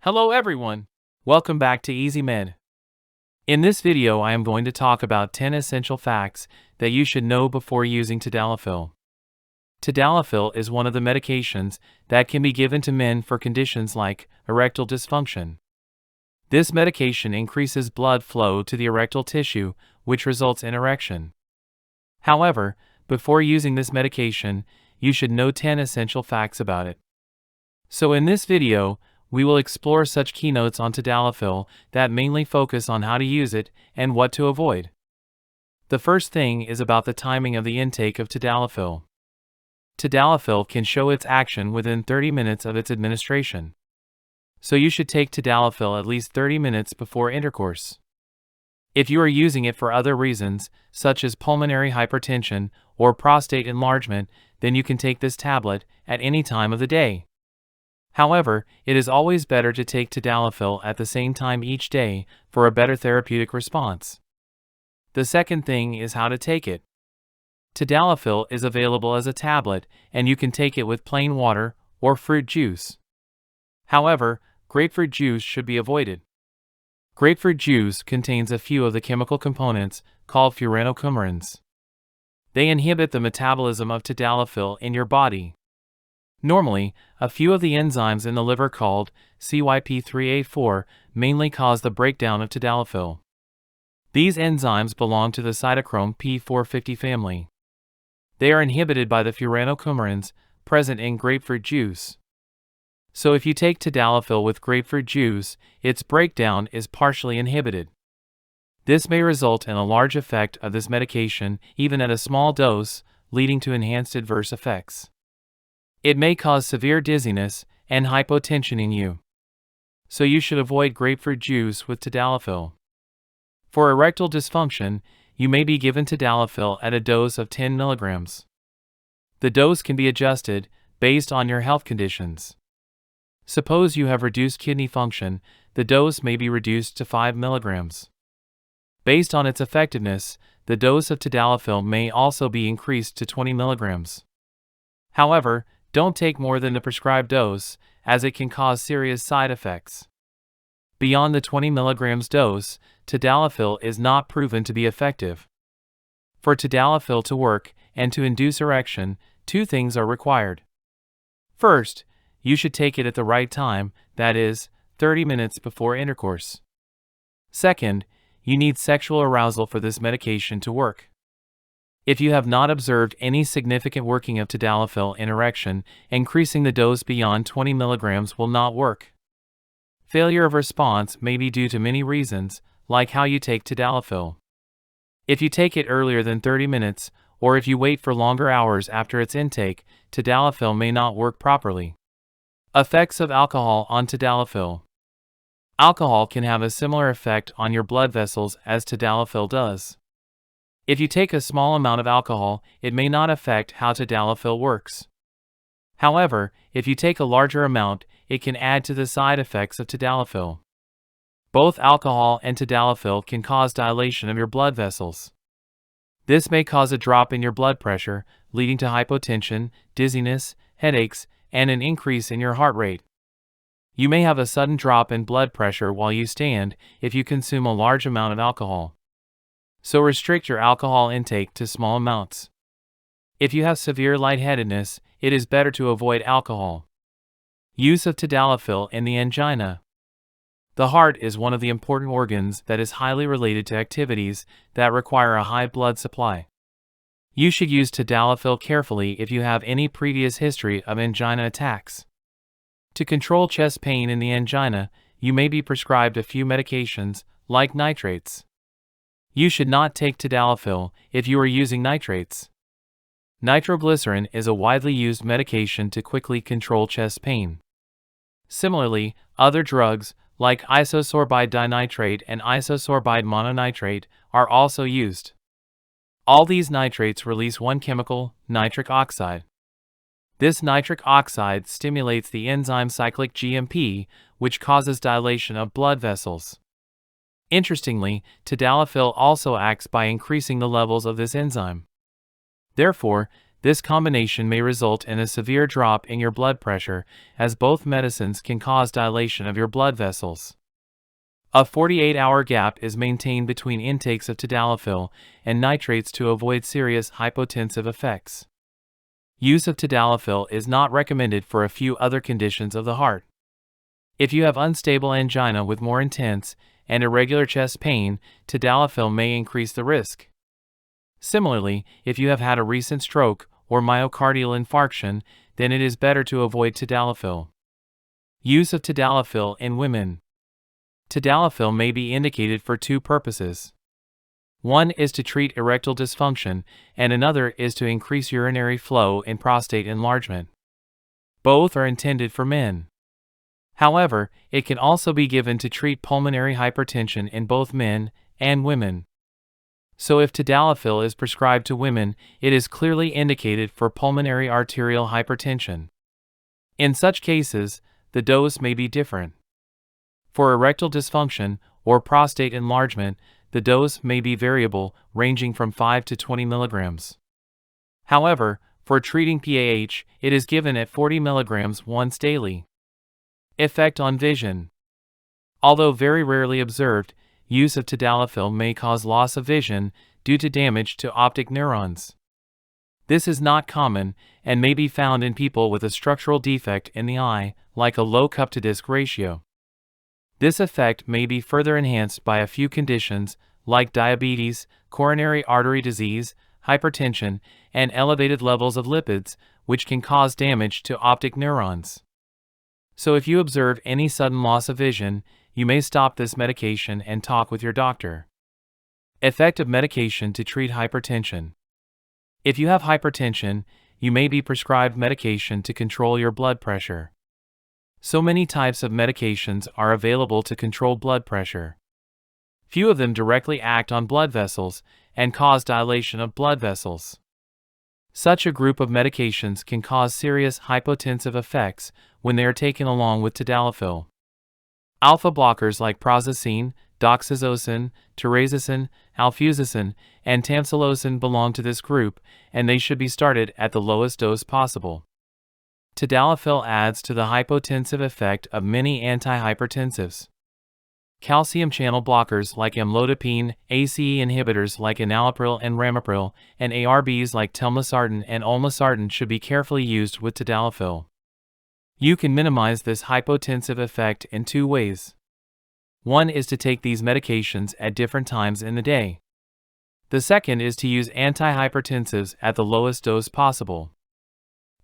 Hello everyone! Welcome back to Easy Med. In this video I am going to talk about 10 essential facts that you should know before using Tadalafil. Tadalafil is one of the medications that can be given to men for conditions like erectile dysfunction. This medication increases blood flow to the erectile tissue, which results in erection. However, before using this medication, you should know 10 essential facts about it. So in this video, we will explore such keynotes on Tadalafil that mainly focus on how to use it and what to avoid. The first thing is about the timing of the intake of Tadalafil. Tadalafil can show its action within 30 minutes of its administration. So you should take Tadalafil at least 30 minutes before intercourse. If you are using it for other reasons, such as pulmonary hypertension or prostate enlargement, then you can take this tablet at any time of the day. However, it is always better to take Tadalafil at the same time each day for a better therapeutic response. The second thing is how to take it. Tadalafil is available as a tablet, and you can take it with plain water or fruit juice. However, grapefruit juice should be avoided. Grapefruit juice contains a few of the chemical components called furanocoumarins. They inhibit the metabolism of Tadalafil in your body. Normally, a few of the enzymes in the liver called CYP3A4 mainly cause the breakdown of Tadalafil. These enzymes belong to the cytochrome P450 family. They are inhibited by the furanocoumarins present in grapefruit juice. So if you take Tadalafil with grapefruit juice, its breakdown is partially inhibited. This may result in a large effect of this medication even at a small dose, leading to enhanced adverse effects. It may cause severe dizziness and hypotension in you. So you should avoid grapefruit juice with Tadalafil. For erectile dysfunction, you may be given Tadalafil at a dose of 10 mg. The dose can be adjusted based on your health conditions. Suppose you have reduced kidney function, the dose may be reduced to 5 mg. Based on its effectiveness, the dose of Tadalafil may also be increased to 20 mg. However, don't take more than the prescribed dose, as it can cause serious side effects. Beyond the 20 mg dose, Tadalafil is not proven to be effective. For Tadalafil to work and to induce erection, two things are required. First, you should take it at the right time, that is, 30 minutes before intercourse. Second, you need sexual arousal for this medication to work. If you have not observed any significant working of Tadalafil in erection, increasing the dose beyond 20 mg will not work. Failure of response may be due to many reasons, like how you take Tadalafil. If you take it earlier than 30 minutes, or if you wait for longer hours after its intake, Tadalafil may not work properly. Effects of alcohol on Tadalafil. Alcohol can have a similar effect on your blood vessels as Tadalafil does. If you take a small amount of alcohol, it may not affect how Tadalafil works. However, if you take a larger amount, it can add to the side effects of Tadalafil. Both alcohol and Tadalafil can cause dilation of your blood vessels. This may cause a drop in your blood pressure, leading to hypotension, dizziness, headaches, and an increase in your heart rate. You may have a sudden drop in blood pressure while you stand if you consume a large amount of alcohol. So restrict your alcohol intake to small amounts. If you have severe lightheadedness, it is better to avoid alcohol. Use of Tadalafil in the angina. The heart is one of the important organs that is highly related to activities that require a high blood supply. You should use Tadalafil carefully if you have any previous history of angina attacks. To control chest pain in the angina, you may be prescribed a few medications, like nitrates. You should not take Tadalafil if you are using nitrates. Nitroglycerin is a widely used medication to quickly control chest pain. Similarly, other drugs, like isosorbide dinitrate and isosorbide mononitrate, are also used. All these nitrates release one chemical, nitric oxide. This nitric oxide stimulates the enzyme cyclic GMP, which causes dilation of blood vessels. Interestingly, Tadalafil also acts by increasing the levels of this enzyme. Therefore, This combination may result in a severe drop in your blood pressure, as both medicines can cause dilation of your blood vessels. A 48-hour gap is maintained between intakes of Tadalafil and nitrates to avoid serious hypotensive effects. Use of Tadalafil is not recommended for a few other conditions of the heart. If you have unstable angina with more intense and irregular chest pain, Tadalafil may increase the risk. Similarly, if you have had a recent stroke or myocardial infarction, then it is better to avoid Tadalafil. Use of Tadalafil in women. Tadalafil may be indicated for two purposes. One is to treat erectile dysfunction, and another is to increase urinary flow and prostate enlargement. Both are intended for men. However, it can also be given to treat pulmonary hypertension in both men and women. So if Tadalafil is prescribed to women, it is clearly indicated for pulmonary arterial hypertension. In such cases, the dose may be different. For erectile dysfunction or prostate enlargement, the dose may be variable, ranging from 5 to 20 milligrams. However, for treating PAH, it is given at 40 milligrams once daily. Effect on vision. Although very rarely observed, use of Tadalafil may cause loss of vision due to damage to optic neurons. This is not common and may be found in people with a structural defect in the eye, like a low cup-to-disc ratio. This effect may be further enhanced by a few conditions like diabetes, coronary artery disease, hypertension, and elevated levels of lipids, which can cause damage to optic neurons. So if you observe any sudden loss of vision, you may stop this medication and talk with your doctor. Effect of medication to treat hypertension. If you have hypertension, you may be prescribed medication to control your blood pressure. So many types of medications are available to control blood pressure. Few of them directly act on blood vessels and cause dilation of blood vessels. Such a group of medications can cause serious hypotensive effects when they are taken along with Tadalafil. Alpha blockers like prazosin, doxazosin, terazosin, alfuzosin, and tamsulosin belong to this group, and they should be started at the lowest dose possible. Tadalafil adds to the hypotensive effect of many antihypertensives. Calcium channel blockers like amlodipine, ACE inhibitors like enalapril and ramipril, and ARBs like telmisartan and olmesartan should be carefully used with Tadalafil. You can minimize this hypotensive effect in two ways. One is to take these medications at different times in the day. The second is to use antihypertensives at the lowest dose possible.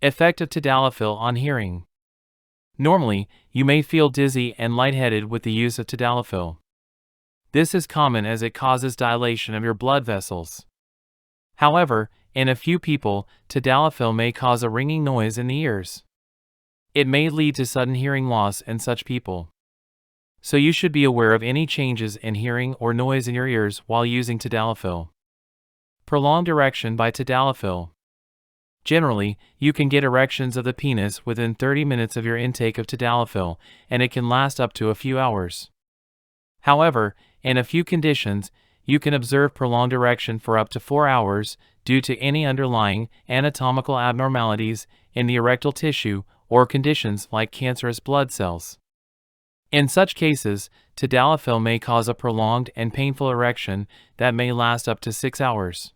Effect of Tadalafil on hearing. Normally, you may feel dizzy and lightheaded with the use of Tadalafil. This is common as it causes dilation of your blood vessels. However, in a few people, Tadalafil may cause a ringing noise in the ears. It may lead to sudden hearing loss in such people. So you should be aware of any changes in hearing or noise in your ears while using Tadalafil. Prolonged erection by Tadalafil. Generally, you can get erections of the penis within 30 minutes of your intake of Tadalafil, and it can last up to a few hours. However, in a few conditions, you can observe prolonged erection for up to 4 hours due to any underlying anatomical abnormalities in the erectile tissue or conditions like cancerous blood cells. In such cases, Tadalafil may cause a prolonged and painful erection that may last up to 6 hours.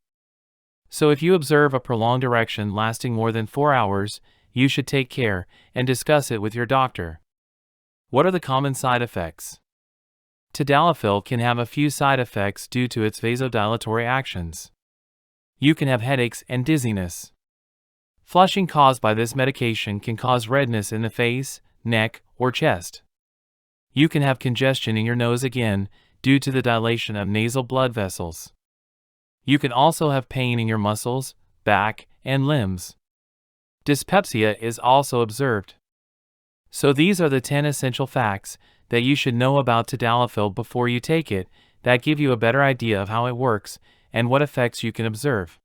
So if you observe a prolonged erection lasting more than 4 hours, you should take care and discuss it with your doctor. What are the common side effects? Tadalafil can have a few side effects due to its vasodilatory actions. You can have headaches and dizziness. Flushing caused by this medication can cause redness in the face, neck, or chest. You can have congestion in your nose again due to the dilation of nasal blood vessels. You can also have pain in your muscles, back, and limbs. Dyspepsia is also observed. So these are the 10 essential facts that you should know about Tadalafil before you take it that give you a better idea of how it works and what effects you can observe.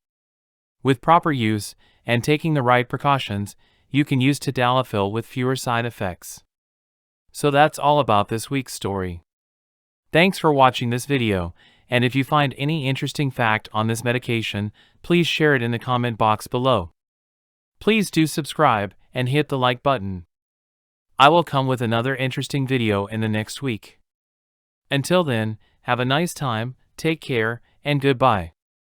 With proper use and taking the right precautions, you can use Tadalafil with fewer side effects. So that's all about this week's story. Thanks for watching this video, and if you find any interesting fact on this medication, please share it in the comment box below. Please do subscribe and hit the like button. I will come with another interesting video in the next week. Until then, have a nice time, take care, and goodbye.